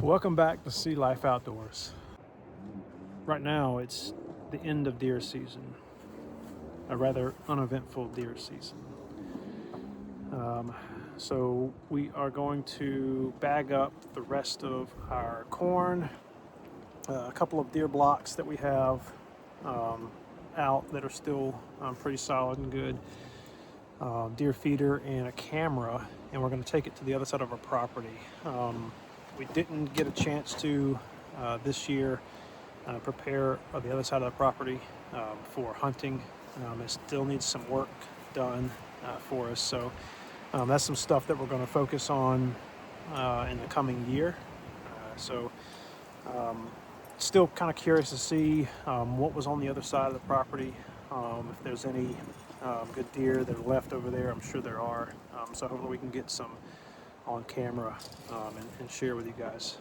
Welcome back to Sea Life Outdoors. Right now it's the end of deer season, a rather uneventful deer season. So we are going to bag up the rest of our corn, a couple of deer blocks that we have out that are still pretty solid and good, deer feeder and a camera, and we're going to take it to the other side of our property. We didn't get a chance to this year prepare the other side of the property for hunting. It still needs some work done for us, so that's some stuff that we're going to focus on in the coming year. Still kind of curious to see what was on the other side of the property, if there's any good deer that are left over there. I'm sure there are, so hopefully we can get some on camera and share with you guys.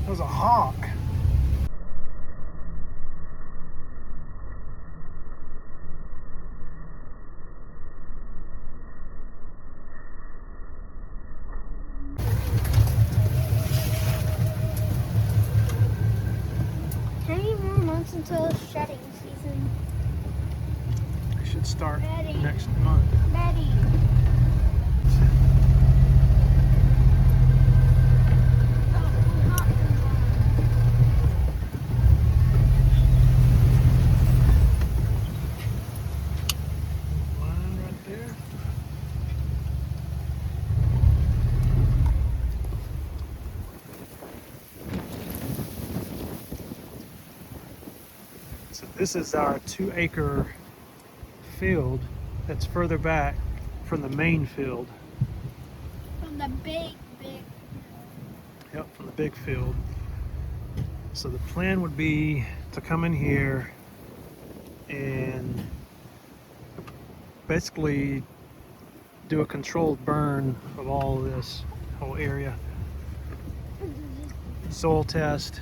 Was a hawk. How many more months until shedding season? It should start Ready. next month. Ready. Line right there. So this is our 2-acre field that's further back from the main field. From the big. Yep, from the big field. So the plan would be to come in here and basically do a controlled burn of all of this whole area. Soil test,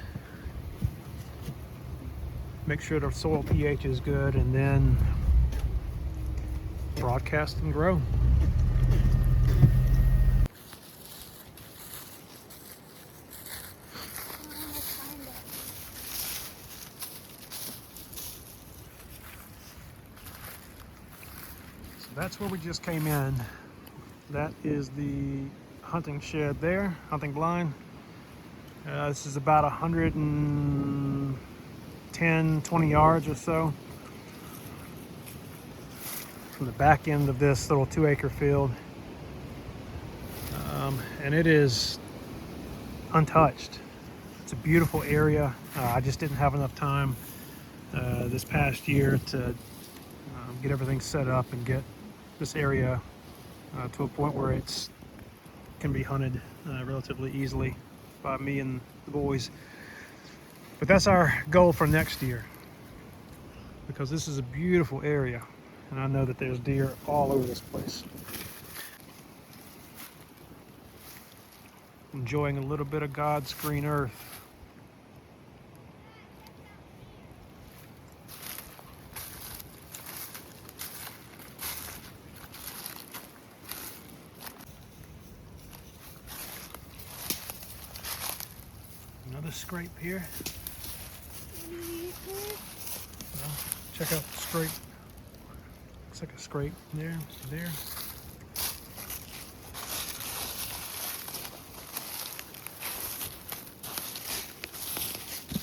make sure the soil pH is good, and then broadcast and grow. So that's where we just came in. That is the hunting shed there, hunting blind. This is about 110, 20 yards or so from the back end of this little 2-acre field. And it is untouched. It's a beautiful area. I just didn't have enough time this past year to get everything set up and get this area to a point where it can be hunted relatively easily by me and the boys. But that's our goal for next year, because this is a beautiful area and I know that there's deer all over this place. Enjoying a little bit of God's green earth. Another scrape here. Well, check out the scrape. Looks like a scrape there, there.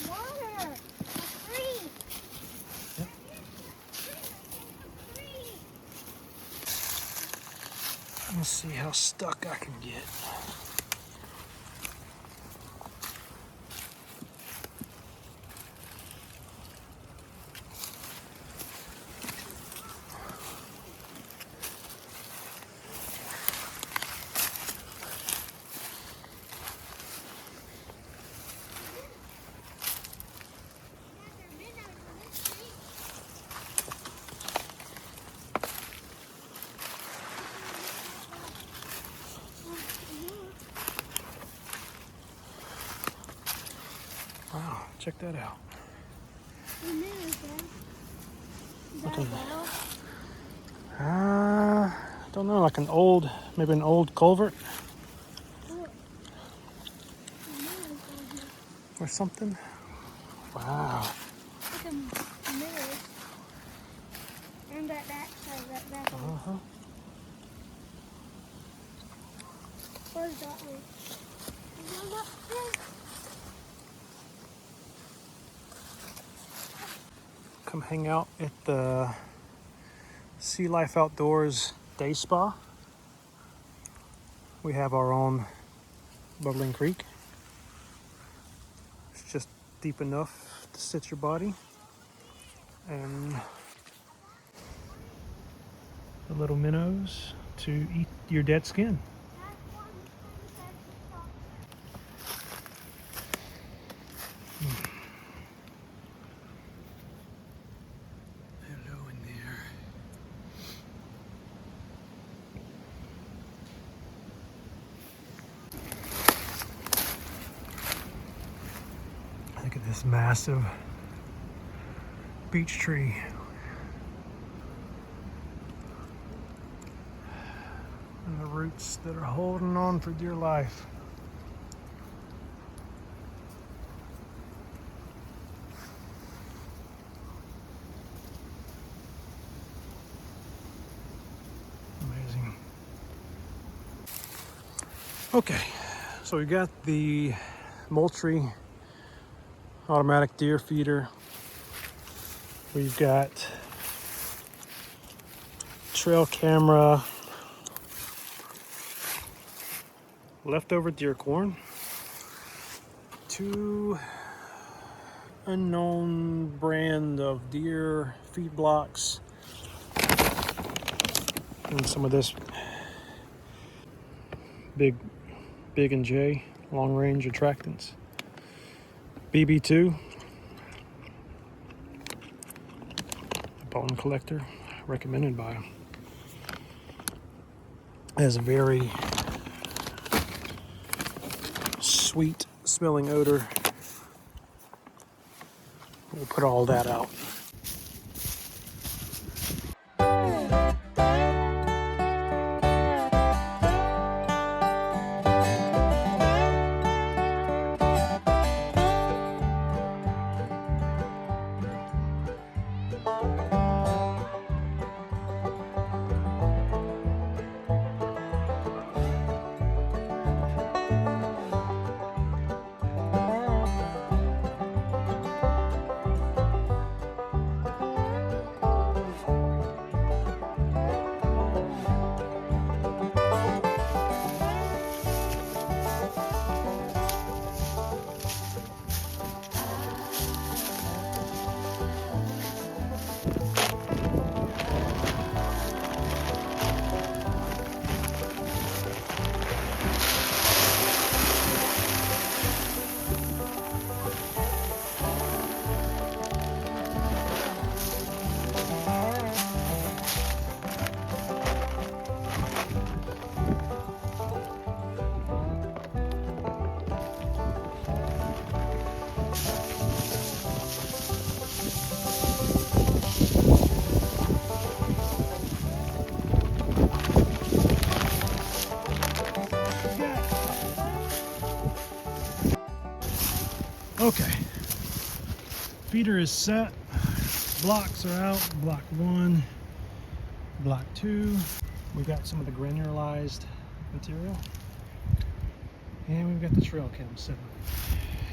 Water. A tree. Yep. Let's see how stuck I can get. Wow, check that out. Okay. Don't know, like an old, maybe an old culvert or something. Wow. Like a mirror. And that side, that back one. Uh-huh. Where's that one? Is that up there? Come hang out at the Sea Life Outdoors Day Spa. We have our own bubbling creek. It's just deep enough to sit your body. And the little minnows to eat your dead skin. Hello in there. Look at this massive beech tree. And the roots that are holding on for dear life. Amazing. Okay, so we got the Moultrie automatic deer feeder. We've got trail camera, leftover deer corn, 2 unknown brand of deer feed blocks, and some of this big and J long range attractants. BB2, bone collector, recommended by him. Has a very sweet smelling odor. We'll put all that out. Okay, Feeder is set. Blocks are out. Block 1, block 2. We got some of the granularized material. And we've got the trail cam set up.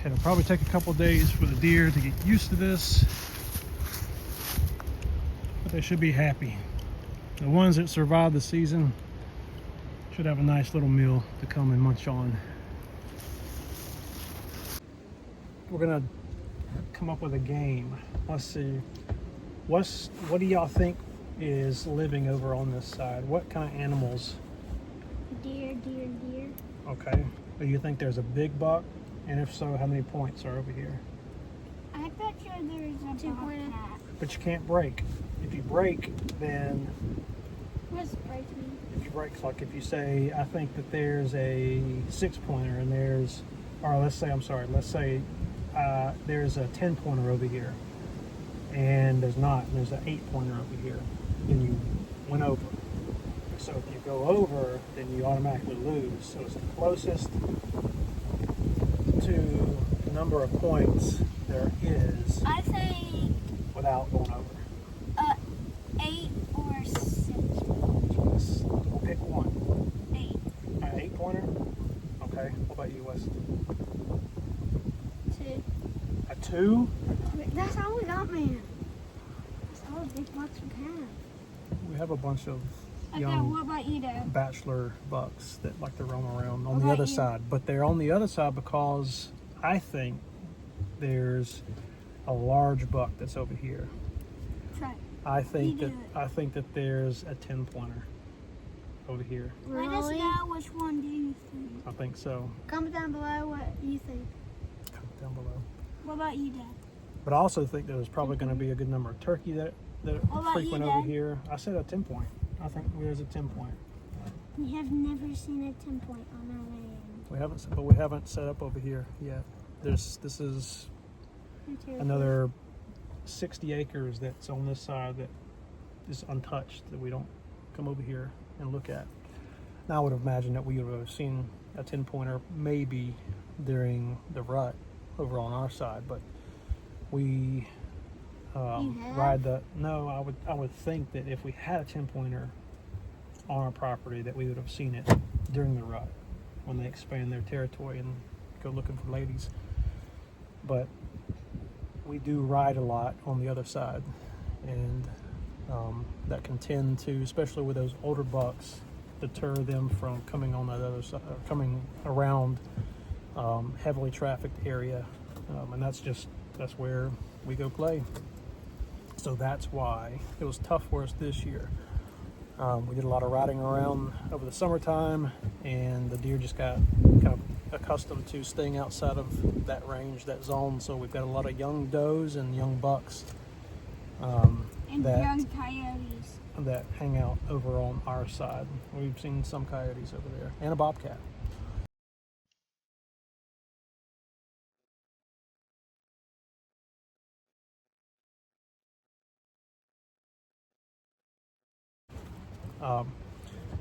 It'll probably take a couple days for the deer to get used to this, but they should be happy. The ones that survive the season should have a nice little meal to come and munch on. We're gonna come up with a game. Let's see. What do y'all think is living over on this side? What kind of animals? Deer, deer, deer. Okay. Do you think there's a big buck? And if so, how many points are over here? I bet you there's a 2-pointer. But you can't break. If you break, then What's breaking? if you break, like if you say, I think that there's a 6-pointer and there's, or let's say there's a 10-pointer over here, and there's not, and there's an 8-pointer over here, then you went over. So if you go over, then you automatically lose. So it's the closest to the number of points there is I think without going over. 8 or 6. We'll pick one. 8. An 8-pointer? Okay. What about you, Wes? 2. A 2? That's all we got, man. That's all the big bucks we have. We have a bunch of Okay, young what about you, Dad? bachelor bucks that like to roam around on What the about other you? side, but they're on the other side because I think there's a large buck that's over here. Try. I think You that do it. there's a 10-pointer over here. Let us know which one do you think. I think so. Comment down below what you think. Comment down below. What about you, Dad? But I also think there's probably going to be a good number of turkey that What about frequent you, over Dad? here. I said a 10-point. I think there's a 10-point. We have never seen a 10-point on our land. We haven't set up over here yet. This is another 60 acres that's on this side that is untouched, that we don't come over here and look at. Now I would imagine that we would have seen a 10-pointer maybe during the rut over on our side, but we ride the, no, I would think that if we had a 10-pointer on our property that we would have seen it during the rut when they expand their territory and go looking for ladies. But we do ride a lot on the other side, and that can tend to, especially with those older bucks, deter them from coming on that other side, coming around heavily trafficked area, and that's where we go play. So that's why it was tough for us this year. We did a lot of riding around over the summertime, and the deer just got kind of accustomed to staying outside of that range, that zone. So we've got a lot of young does and young bucks And young coyotes. that hang out over on our side. We've seen some coyotes over there, and a bobcat.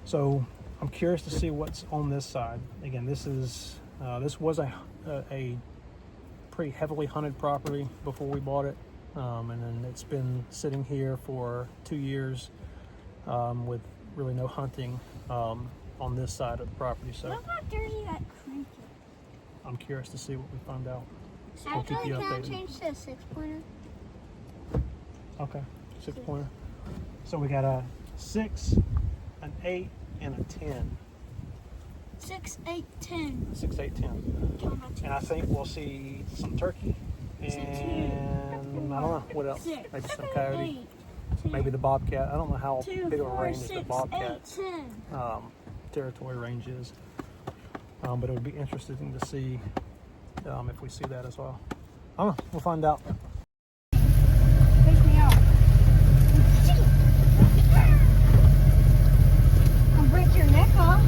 So I'm curious to see what's on this side. Again, this was a pretty heavily hunted property before we bought it, and then it's been sitting here for 2 years with really no hunting on this side of the property. So What about Dirty that creature? I'm curious to see what we find out. We'll Actually, keep you can I updated. change to a 6-pointer? Okay, 6-pointer. So we got a 6, an 8, and a 10. 6, 8, 10. 6, 8, 10. Count my And I twos. think we'll see some turkey, and I don't know what else. 6, Maybe some coyote, 8, 10. maybe the bobcat. I don't know how 2, big of a 4, range 6, the 8, bobcat's 10. territory range is. But it would be interesting to see if we see that as well. I don't know. We'll find out. Fish me out. I'll break your neck off.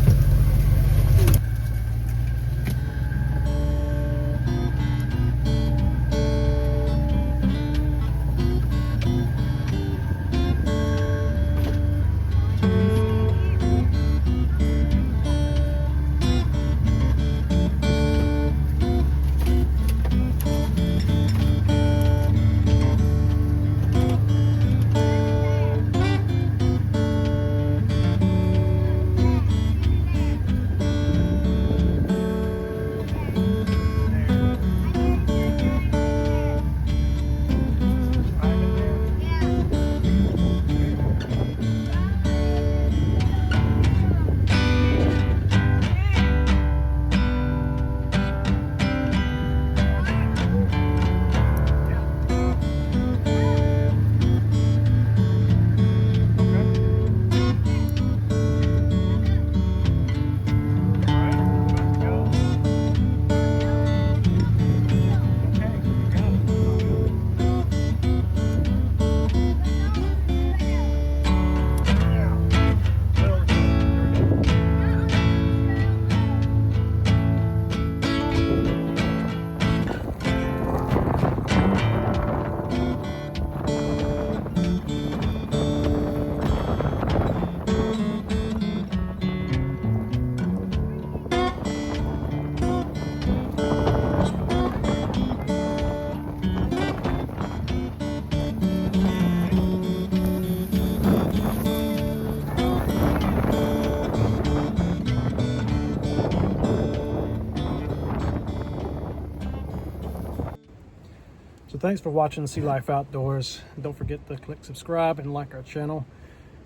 So thanks for watching Sea Life Outdoors. Don't forget to click subscribe and like our channel.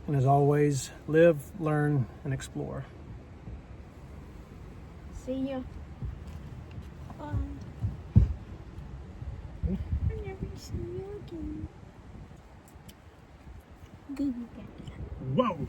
And as always, live, learn, and explore. See ya. Bye. I'll never see you again. Google Cat. Whoa!